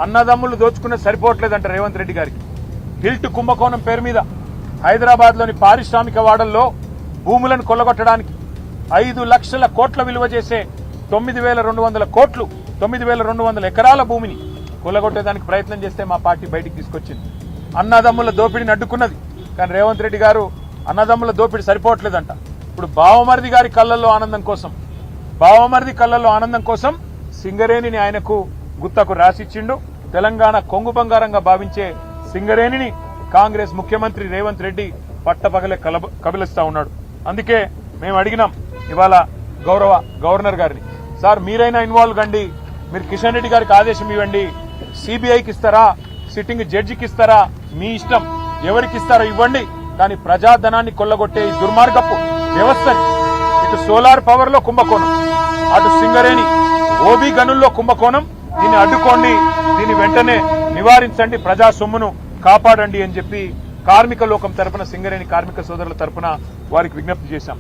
అన్నదమ్ములు దోచుకునే సరిపోవట్లేదంట రేవంత్ రెడ్డి గారికి. హిల్ట్ కుంభకోణం పేరు మీద హైదరాబాద్ లోని పారిశ్రామిక వాడల్లో భూములను కొల్లగొట్టడానికి 5 లక్షల కోట్ల విలువ చేసే 9,200 కోట్లు 9,200 ఎకరాల భూమిని కొల్లగొట్టేదానికి ప్రయత్నం చేస్తే మా పార్టీ బయటికి తీసుకొచ్చింది. అన్నదమ్ముల దోపిడిని అడ్డుకున్నది. కానీ రేవంత్ రెడ్డి గారు అన్నదమ్ముల దోపిడి సరిపోవట్లేదంట. ఇప్పుడు బావమరిది గారి కళ్ళల్లో ఆనందం కోసం సింగరేణిని ఆయనకు గుత్తకు రాసిచ్చిండు. తెలంగాణ కొంగు బంగారంగా భావించే సింగరేణిని కాంగ్రెస్ ముఖ్యమంత్రి రేవంత్ రెడ్డి పట్టపగలే కబిలిస్తా ఉన్నాడు. అందుకే మేము అడిగినాం ఇవాళ గౌరవ గవర్నర్ గారిని, సార్ మీరైనా ఇన్వాల్వ్ కండి, మీరు కిషన్ రెడ్డి గారికి ఆదేశం ఇవ్వండి, సిబిఐకి ఇస్తారా, సిట్టింగ్ జడ్జికి ఇస్తారా, మీ ఇష్టం, ఎవరికి ఇస్తారో ఇవ్వండి, కానీ ప్రజాధనాన్ని కొల్లగొట్టే ఈ దుర్మార్గపు వ్యవస్థని, ఇటు సోలార్ పవర్ లో కుంభకోణం, అటు సింగరేణి ఓబీ గనుల్లో కుంభకోణం, దీన్ని అడ్డుకోండి, దీన్ని వెంటనే నివారించండి, ప్రజా సొమ్మును కాపాడండి అని చెప్పి కార్మిక లోకం తరపున సింగరేణి కార్మిక సోదరుల తరపున వారికి విజ్ఞప్తి చేశాం.